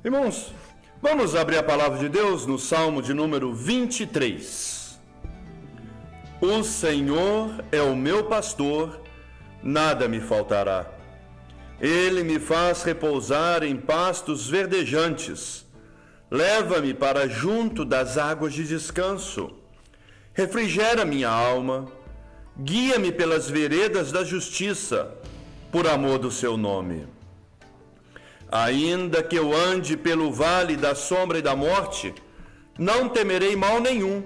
Irmãos, vamos abrir a palavra de Deus no Salmo de número 23. O Senhor é o meu pastor, nada me faltará. Ele me faz repousar em pastos verdejantes. Leva-me para junto das águas de descanso. Refrigera minha alma. Guia-me pelas veredas da justiça, por amor do seu nome. Ainda que eu ande pelo vale da sombra e da morte, não temerei mal nenhum,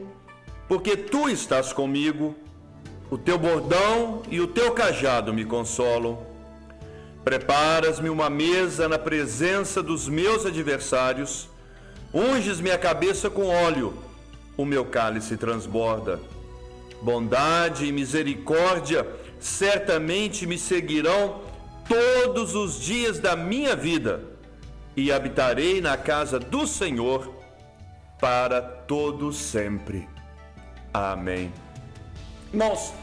porque tu estás comigo, o teu bordão e o teu cajado me consolam. Preparas-me uma mesa na presença dos meus adversários, unges minha cabeça com óleo, o meu cálice transborda. Bondade e misericórdia certamente me seguirão todos os dias da minha vida, e habitarei na casa do Senhor para todo sempre. Amém. Irmãos,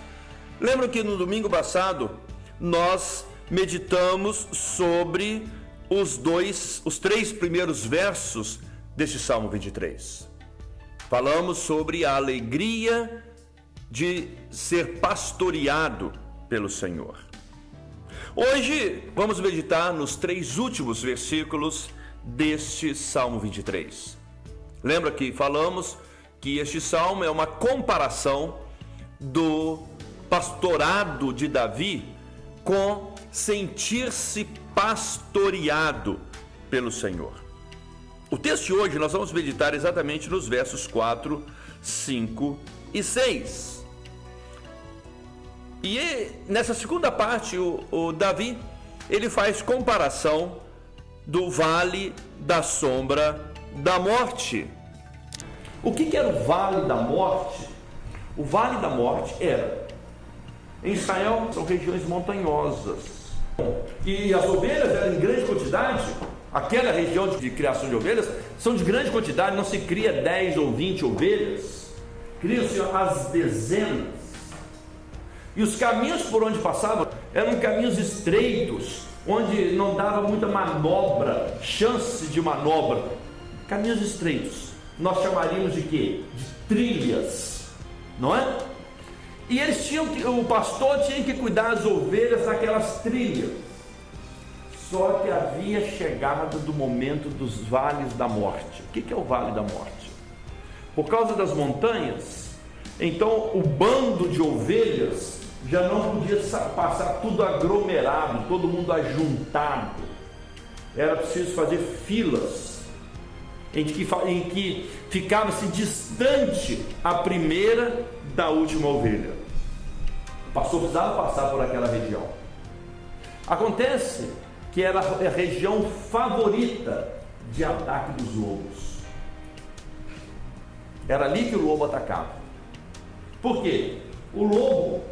lembram que no domingo passado nós meditamos sobre os 3 primeiros versos deste Salmo 23. Falamos sobre a alegria de ser pastoreado pelo Senhor. Hoje vamos meditar nos 3 últimos versículos deste Salmo 23. Lembra que falamos que este salmo é uma comparação do pastorado de Davi com sentir-se pastoreado pelo Senhor. O texto de hoje nós vamos meditar exatamente nos versos 4, 5 e 6. E nessa segunda parte, o Davi, ele faz comparação do vale da sombra da morte. O que era o vale da morte? O vale da morte era, em Israel, são regiões montanhosas, e as ovelhas eram em grande quantidade. Aquela região de criação de ovelhas são de grande quantidade, não se cria 10 ou 20 ovelhas, criam-se as dezenas. E os caminhos por onde passavam eram caminhos estreitos, onde não dava muita manobra, chance de manobra. Caminhos estreitos, nós chamaríamos de quê? De trilhas, não é? E eles o pastor tinha que cuidar das ovelhas naquelas trilhas. Só que havia chegada do momento dos vales da morte. O que é o vale da morte? Por causa das montanhas, então o bando de ovelhas já não podia passar tudo aglomerado, todo mundo ajuntado. Era preciso fazer filas em que ficava-se distante a primeira da última ovelha. O pastor precisava passar por aquela região. Acontece que era a região favorita de ataque dos lobos. Era ali que o lobo atacava. Por quê? O lobo,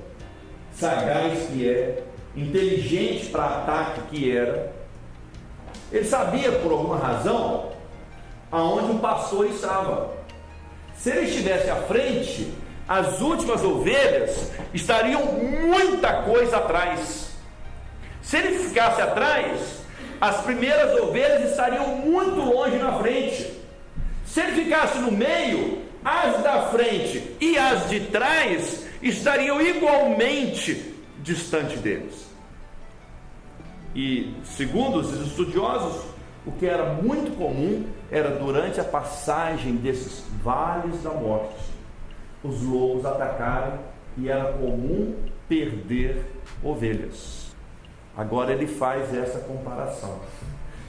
sagaz que é, inteligente para ataque que era, ele sabia por alguma razão aonde o pastor estava. Se ele estivesse à frente, as últimas ovelhas estariam muita coisa atrás. Se ele ficasse atrás, as primeiras ovelhas estariam muito longe na frente. Se ele ficasse no meio, as da frente e as de trás estariam igualmente distante deles. E segundo os estudiosos, o que era muito comum era durante a passagem desses vales da morte, os lobos atacarem e era comum perder ovelhas. Agora ele faz essa comparação.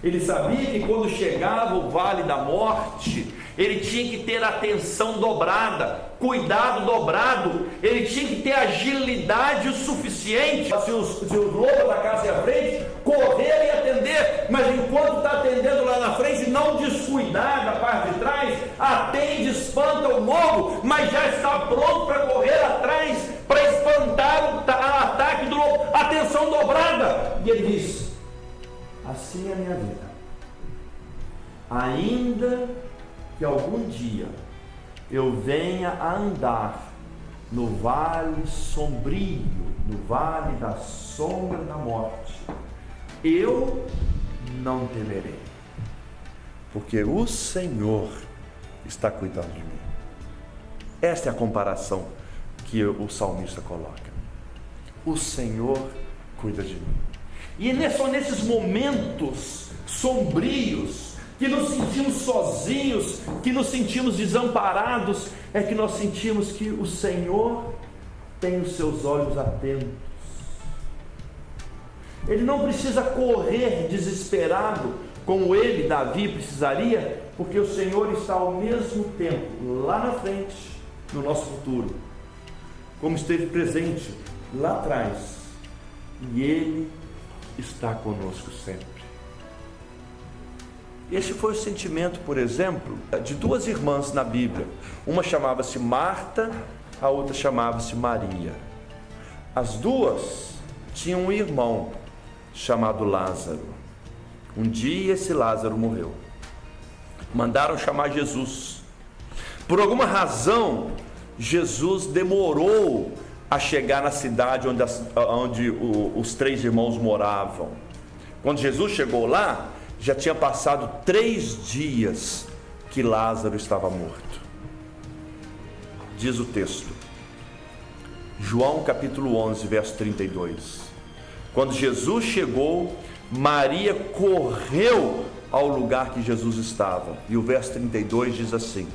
Ele sabia que quando chegava o vale da morte, ele tinha que ter atenção dobrada, cuidado dobrado, ele tinha que ter agilidade o suficiente. Se os lobos atacassem à frente, correr e atender, mas enquanto está atendendo lá na frente, não descuidar da parte de trás, atende, espanta o lobo, mas já está pronto para correr atrás, para espantar o ataque do lobo. Atenção dobrada. E ele diz: assim é a minha vida. Ainda que algum dia eu venha a andar no vale sombrio, no vale da sombra da morte, eu não temerei, porque o Senhor está cuidando de mim. Esta é a comparação que o salmista coloca. O Senhor cuida de mim. E são nesses momentos sombrios, que nos sentimos sozinhos, que nos sentimos desamparados, é que nós sentimos que o Senhor tem os seus olhos atentos. Ele não precisa correr desesperado, como ele, Davi, precisaria, porque o Senhor está ao mesmo tempo lá na frente, no nosso futuro, como esteve presente lá atrás, e Ele está conosco sempre. Esse foi o sentimento, por exemplo, de duas irmãs na Bíblia. Uma chamava-se Marta, a outra chamava-se Maria. As duas tinham um irmão chamado Lázaro. Um dia esse Lázaro morreu. Mandaram chamar Jesus. Por alguma razão, Jesus demorou a chegar na cidade onde os três irmãos moravam. Quando Jesus chegou lá, já tinha passado 3 dias que Lázaro estava morto. Diz o texto, João capítulo 11, verso 32. Quando Jesus chegou, Maria correu ao lugar que Jesus estava. E o verso 32 diz assim: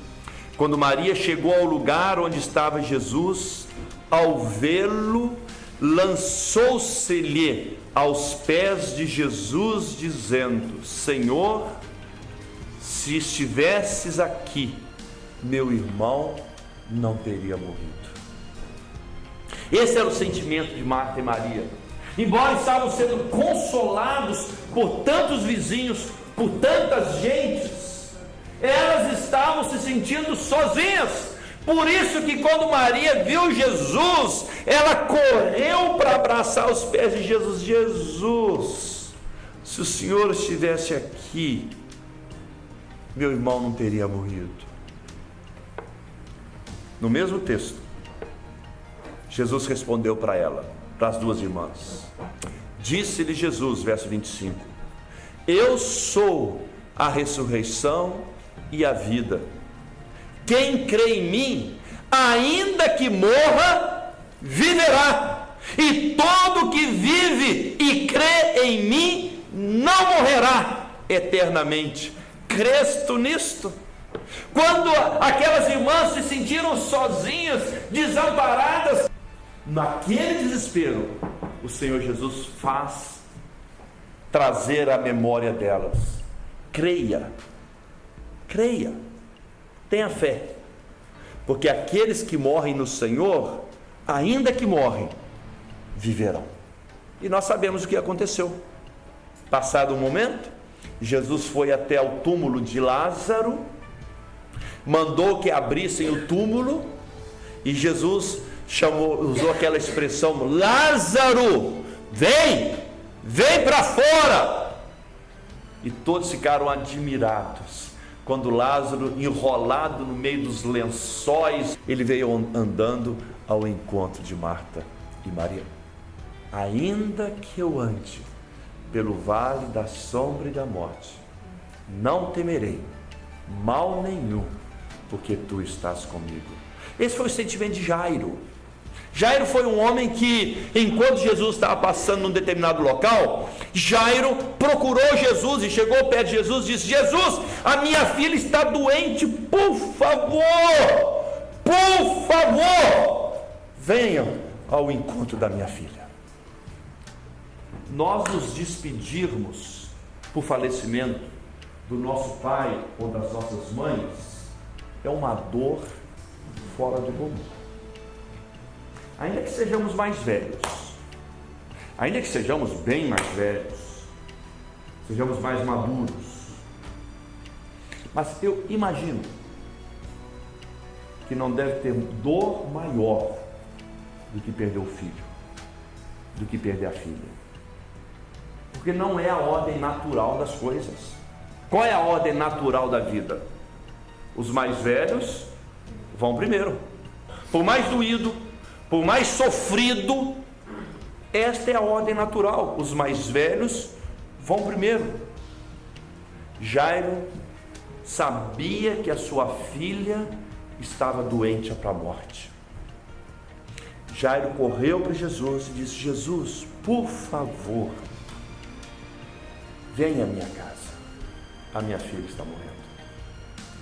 quando Maria chegou ao lugar onde estava Jesus, ao vê-lo, lançou-se-lhe aos pés de Jesus, dizendo: Senhor, se estivesses aqui, meu irmão não teria morrido. Esse era o sentimento de Marta e Maria. Embora estavam sendo consolados por tantos vizinhos, por tantas gentes, elas estavam se sentindo sozinhas. Por isso que quando Maria viu Jesus, ela correu para abraçar os pés de Jesus. Jesus, se o Senhor estivesse aqui, meu irmão não teria morrido. No mesmo texto, Jesus respondeu para ela, para as duas irmãs. Disse-lhe Jesus, verso 25: eu sou a ressurreição e a vida. Quem crê em mim, ainda que morra, viverá. E todo que vive e crê em mim, não morrerá eternamente. Crês tu nisto? Quando aquelas irmãs se sentiram sozinhas, desamparadas, naquele desespero, o Senhor Jesus faz trazer a memória delas. Creia, tenha fé, porque aqueles que morrem no Senhor, ainda que morrem, viverão. E nós sabemos o que aconteceu. Passado um momento, Jesus foi até o túmulo de Lázaro, mandou que abrissem o túmulo, e Jesus usou aquela expressão: Lázaro, vem para fora. E todos ficaram admirados quando Lázaro, enrolado no meio dos lençóis, ele veio andando ao encontro de Marta e Maria. Ainda que eu ande pelo vale da sombra e da morte, não temerei mal nenhum, porque tu estás comigo. Esse foi o sentimento de Jairo. Jairo foi um homem que, enquanto Jesus estava passando num determinado local, Jairo procurou Jesus e chegou perto de Jesus e disse: Jesus, a minha filha está doente, por favor, venham ao encontro da minha filha. Nós nos despedirmos por falecimento do nosso pai ou das nossas mães é uma dor fora do comum. Ainda que sejamos mais velhos, ainda que sejamos bem mais velhos, sejamos mais maduros, mas eu imagino que não deve ter dor maior do que perder o filho, do que perder a filha, porque não é a ordem natural das coisas. Qual é a ordem natural da vida? Os mais velhos vão primeiro, por mais doído, por mais sofrido, esta é a ordem natural. Os mais velhos vão primeiro. Jairo sabia que a sua filha estava doente para a morte. Jairo correu para Jesus e disse: Jesus, por favor, venha à minha casa, a minha filha está morrendo.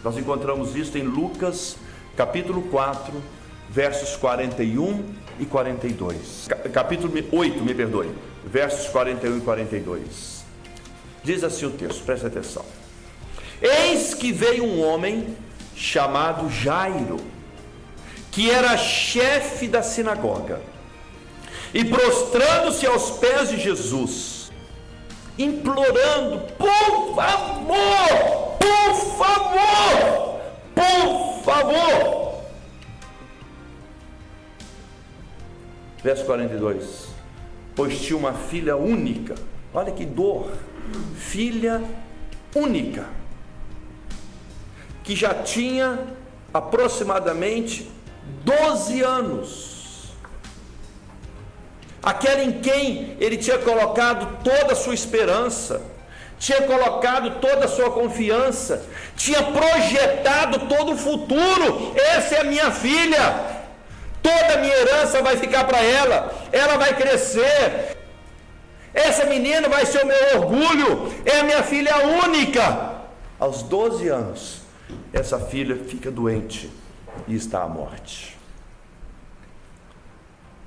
Nós encontramos isso em Lucas capítulo 4, versos 41 e 42. Capítulo 8, me perdoe, versos 41 e 42. Diz assim o texto, presta atenção. Eis que veio um homem chamado Jairo, que era chefe da sinagoga, e prostrando-se aos pés de Jesus, implorando: por favor, por favor, por favor. Verso 42. Pois tinha uma filha única, olha que dor, filha única, que já tinha aproximadamente 12 anos, aquela em quem ele tinha colocado toda a sua esperança, tinha colocado toda a sua confiança, tinha projetado todo o futuro. Essa é a minha filha, toda a minha herança vai ficar para ela, ela vai crescer, essa menina vai ser o meu orgulho, é a minha filha única. Aos 12 anos, essa filha fica doente e está à morte.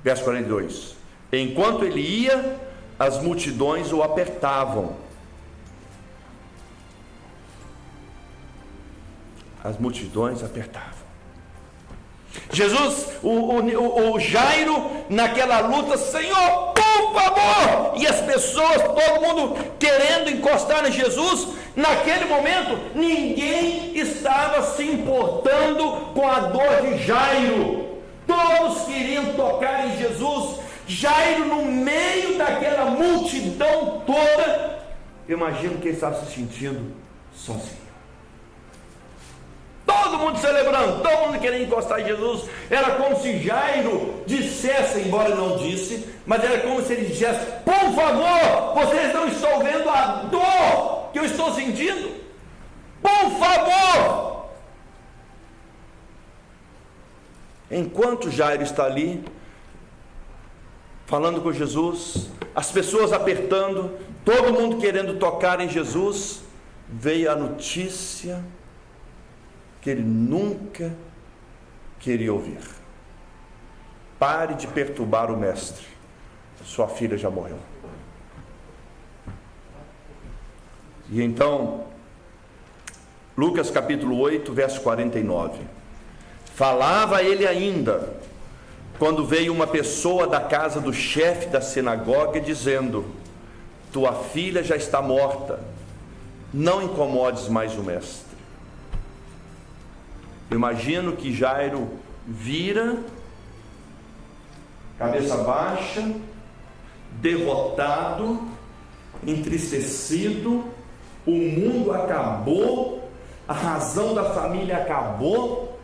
Verso 42. Enquanto ele ia, as multidões o apertavam. As multidões apertavam. Jesus, o Jairo, naquela luta: Senhor, por favor! E as pessoas, todo mundo querendo encostar em Jesus. Naquele momento, ninguém estava se importando com a dor de Jairo. Todos queriam tocar em Jesus. Jairo, no meio daquela multidão toda, eu imagino que ele estava se sentindo sozinho. Todo mundo celebrando, todo mundo querendo encostar em Jesus. Era como se Jairo dissesse, embora ele não disse, mas era como se ele dissesse: por favor, vocês não estão vendo a dor que eu estou sentindo? Por favor! Enquanto Jairo está ali, falando com Jesus, as pessoas apertando, todo mundo querendo tocar em Jesus, veio a notícia que ele nunca queria ouvir: pare de perturbar o mestre, sua filha já morreu. E então, Lucas capítulo 8, verso 49. Falava ele ainda, quando veio uma pessoa da casa do chefe da sinagoga, dizendo: tua filha já está morta, não incomodes mais o mestre. Eu imagino que Jairo vira, cabeça baixa, derrotado, entristecido. O mundo acabou, a razão da família acabou,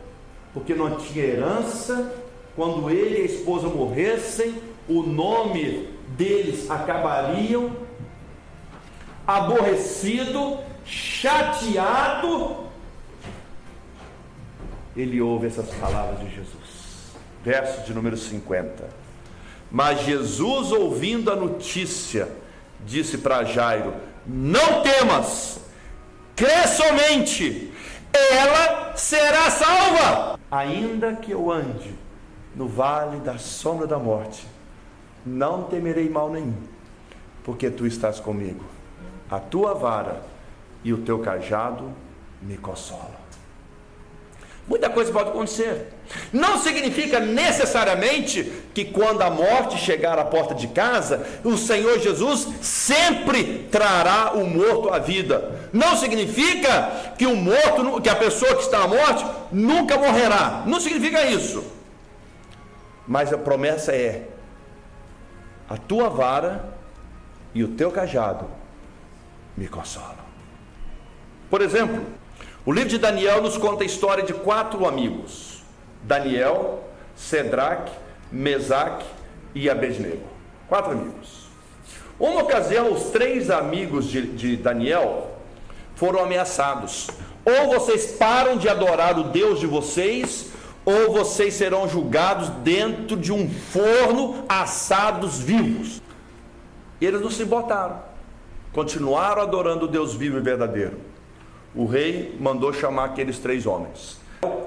porque não tinha herança. Quando ele e a esposa morressem, o nome deles acabariam. Aborrecido, chateado, ele ouve essas palavras de Jesus. Verso de número 50. Mas Jesus, ouvindo a notícia, disse para Jairo: não temas, crê somente, ela será salva. Ainda que eu ande no vale da sombra da morte, não temerei mal nenhum, porque tu estás comigo. A tua vara e o teu cajado me consolam. Muita coisa pode acontecer. Não significa necessariamente que quando a morte chegar à porta de casa, o Senhor Jesus sempre trará o morto à vida. Não significa que o morto, que a pessoa que está à morte nunca morrerá. Não significa isso. Mas a promessa é: a tua vara e o teu cajado me consolam. Por exemplo, o livro de Daniel nos conta a história de 4 amigos: Daniel, Sedraque, Mesaque e Abednego. 4 amigos. Uma ocasião, os 3 amigos de Daniel foram ameaçados. Ou vocês param de adorar o Deus de vocês, ou vocês serão julgados dentro de um forno, assados vivos. E eles não se botaram, continuaram adorando o Deus vivo e verdadeiro. O rei mandou chamar aqueles 3 homens.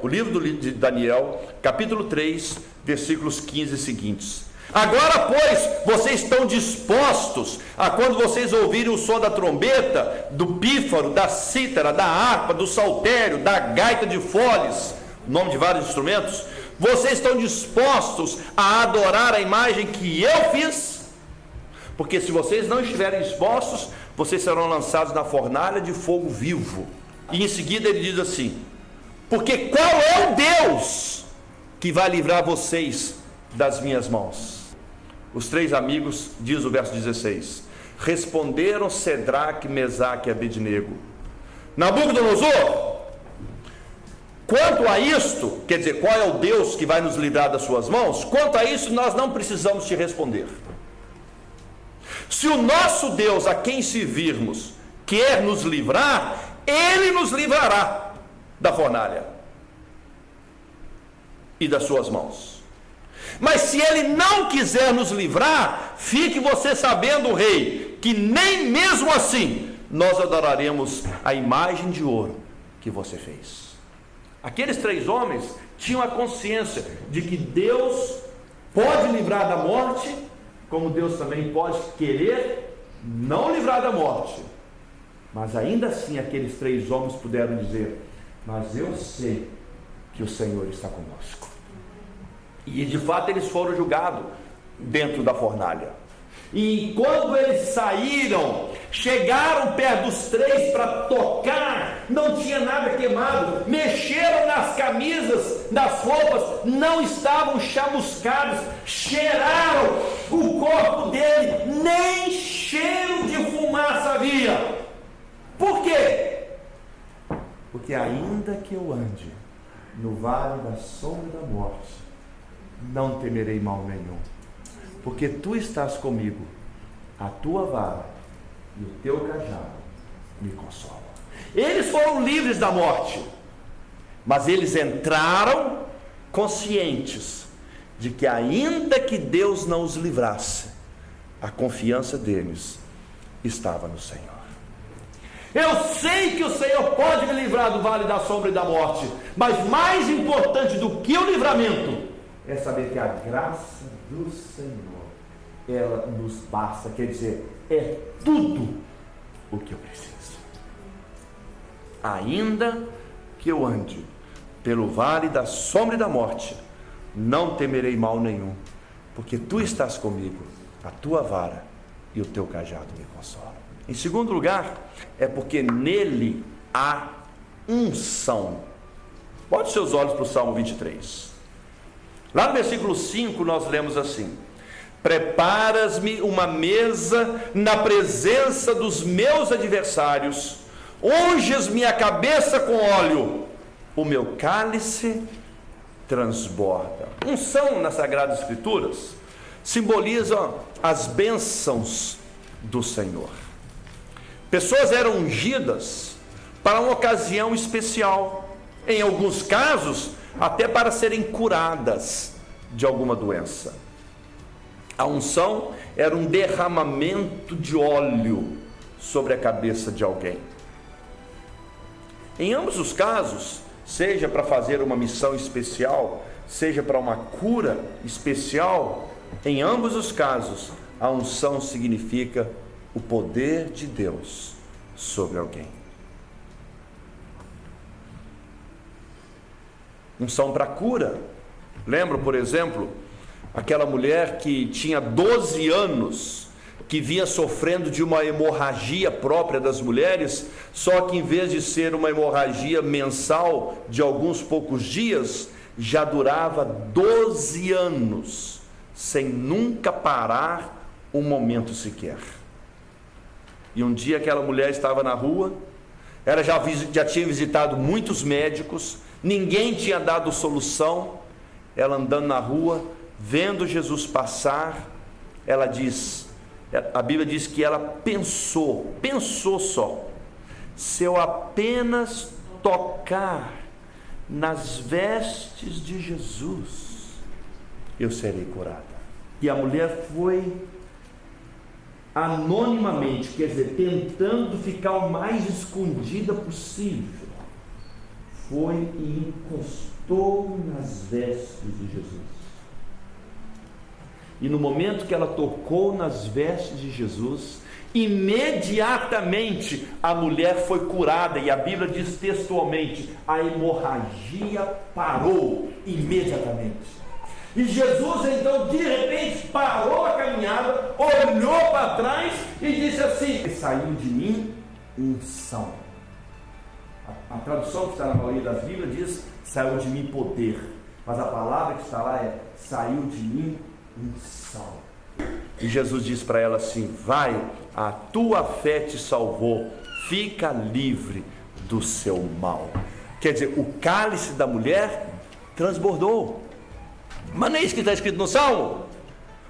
O livro de Daniel, capítulo 3, versículos 15 seguintes. Agora, pois, vocês estão dispostos a, quando vocês ouvirem o som da trombeta, do pífaro, da cítara, da harpa, do saltério, da gaita de foles, nome de vários instrumentos, vocês estão dispostos a adorar a imagem que eu fiz? Porque se vocês não estiverem dispostos, vocês serão lançados na fornalha de fogo vivo. E em seguida ele diz assim: porque qual é o Deus que vai livrar vocês das minhas mãos? Os 3 amigos, diz o verso 16, responderam Cedraque, Mesaque e Abednego: Nabucodonosor, quanto a isto, quer dizer, qual é o Deus que vai nos livrar das suas mãos? Quanto a isso, nós não precisamos te responder. Se o nosso Deus, a quem servirmos, quer nos livrar, Ele nos livrará da fornalha e das suas mãos. Mas se Ele não quiser nos livrar, fique você sabendo, rei, que nem mesmo assim nós adoraremos a imagem de ouro que você fez. Aqueles 3 homens tinham a consciência de que Deus pode livrar da morte, como Deus também pode querer não livrar da morte. Mas ainda assim aqueles 3 homens puderam dizer: mas eu sei que o Senhor está conosco. E de fato eles foram julgados dentro da fornalha. E quando eles saíram, chegaram perto dos 3 para tocar, não tinha nada queimado, mexeram nas camisas, nas roupas, não estavam chamuscados, cheiraram o corpo dele, nem cheiro de fumaça havia. Por quê? Porque ainda que eu ande no vale da sombra da morte, não temerei mal nenhum, porque tu estás comigo, a tua vara e o teu cajado me consolam. Eles foram livres da morte, mas eles entraram conscientes de que ainda que Deus não os livrasse, a confiança deles estava no Senhor. Eu sei que o Senhor pode me livrar do vale da sombra e da morte, mas mais importante do que o livramento é saber que a graça do Senhor, ela nos basta, quer dizer, é tudo o que eu preciso. Ainda que eu ande pelo vale da sombra e da morte, não temerei mal nenhum, porque tu estás comigo, a tua vara e o teu cajado me consolam. Em segundo lugar, é porque nele há unção. Bote seus olhos para o Salmo 23. Lá no versículo 5 nós lemos assim: preparas-me uma mesa na presença dos meus adversários, unges minha cabeça com óleo, o meu cálice transborda. Unção nas Sagradas Escrituras simboliza as bênçãos do Senhor. Pessoas eram ungidas para uma ocasião especial, em alguns casos até para serem curadas de alguma doença. A unção era um derramamento de óleo sobre a cabeça de alguém. Em ambos os casos, seja para fazer uma missão especial, seja para uma cura especial, em ambos os casos, a unção significa o poder de Deus sobre alguém. Unção para cura. Lembro, por exemplo, aquela mulher que tinha 12 anos, que vinha sofrendo de uma hemorragia própria das mulheres, só que em vez de ser uma hemorragia mensal de alguns poucos dias, já durava 12 anos, sem nunca parar um momento sequer. E um dia aquela mulher estava na rua, ela já tinha visitado muitos médicos, ninguém tinha dado solução. Ela andando na rua, vendo Jesus passar, ela diz, a Bíblia diz que ela pensou só: se eu apenas tocar nas vestes de Jesus, eu serei curada. E a mulher foi anonimamente, quer dizer, tentando ficar o mais escondida possível, foi e encostou nas vestes de Jesus. E no momento que ela tocou nas vestes de Jesus, imediatamente a mulher foi curada, e a Bíblia diz textualmente: a hemorragia parou imediatamente. E Jesus então de repente parou a caminhada, olhou para trás e disse assim: saiu de mim unção. A tradução que está na maioria das Bíblias diz: saiu de mim poder, mas a palavra que está lá é: saiu de mim unção. E Jesus diz para ela assim: vai, a tua fé te salvou, fica livre do seu mal. Quer dizer, o cálice da mulher transbordou. Mas não é isso que está escrito no Salmo?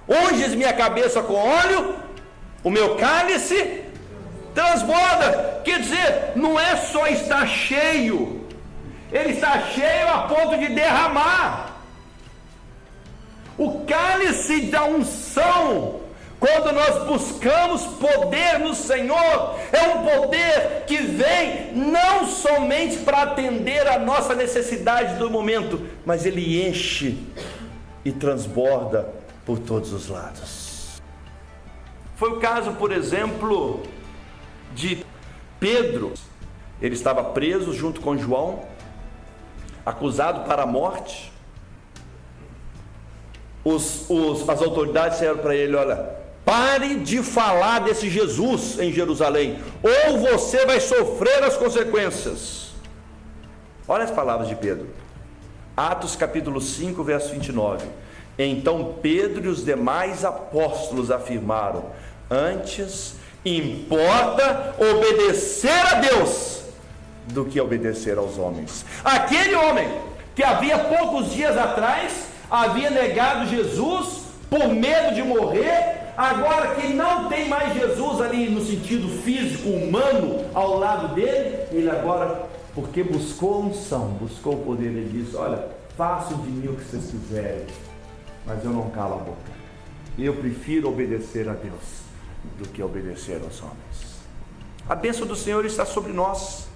Unges minha cabeça com óleo, o meu cálice transborda. Quer dizer, não é só estar cheio, ele está cheio a ponto de derramar. O cálice da unção, quando nós buscamos poder no Senhor, é um poder que vem não somente para atender a nossa necessidade do momento, mas ele enche e transborda por todos os lados. Foi o caso, por exemplo, de Pedro. Ele estava preso junto com João, acusado para a morte. As autoridades disseram para ele: olha, pare de falar desse Jesus em Jerusalém, ou você vai sofrer as consequências. Olha as palavras de Pedro, Atos capítulo 5, verso 29. Então Pedro e os demais apóstolos afirmaram: antes importa obedecer a Deus do que obedecer aos homens. Aquele homem que havia poucos dias atrás havia negado Jesus por medo de morrer, agora que não tem mais Jesus ali no sentido físico, humano, ao lado dele, ele agora, porque buscou unção, buscou o poder, ele disse: olha, façam de mim o que vocês quiserem, mas eu não calo a boca. Eu prefiro obedecer a Deus do que obedecer aos homens. A bênção do Senhor está sobre nós.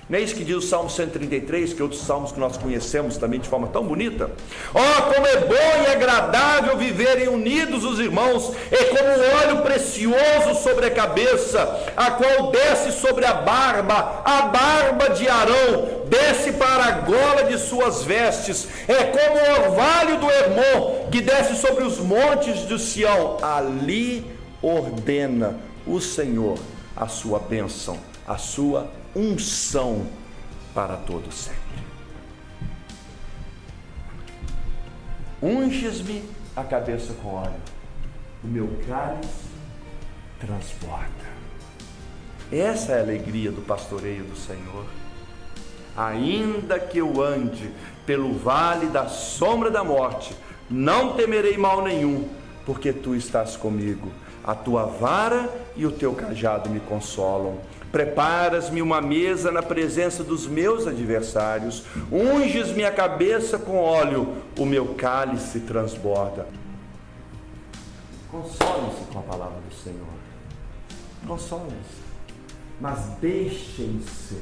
Não é isso que diz o Salmo 133, que outros salmos que nós conhecemos também de forma tão bonita? Oh, como é bom e agradável viverem unidos os irmãos, é como um óleo precioso sobre a cabeça, a qual desce sobre a barba de Arão, desce para a gola de suas vestes, é como o orvalho do Hermon, que desce sobre os montes de Sião. Ali ordena o Senhor a sua bênção, a sua unção para todo sempre. Unges-me a cabeça com óleo, o meu cálice transborda. Essa é a alegria do pastoreio do Senhor. Ainda que eu ande pelo vale da sombra da morte, não temerei mal nenhum, porque tu estás comigo. A tua vara e o teu cajado me consolam. Preparas-me uma mesa na presença dos meus adversários, unges-me a cabeça com óleo, o meu cálice transborda. Consolem-se com a palavra do Senhor, consolem-se, mas deixem-se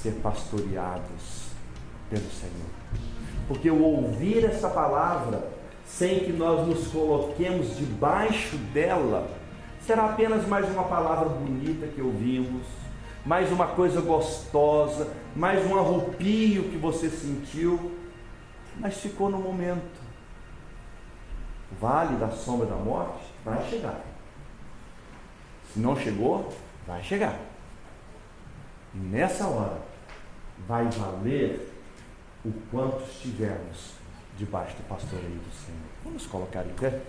ser pastoreados pelo Senhor, porque o ouvir essa palavra, sem que nós nos coloquemos debaixo dela, será apenas mais uma palavra bonita que ouvimos, mais uma coisa gostosa, mais um arrupio que você sentiu, mas ficou no momento. O vale da sombra da morte vai chegar. Se não chegou, vai chegar. E nessa hora, vai valer o quanto estivermos debaixo do pastoreio do Senhor. Vamos colocar em pé?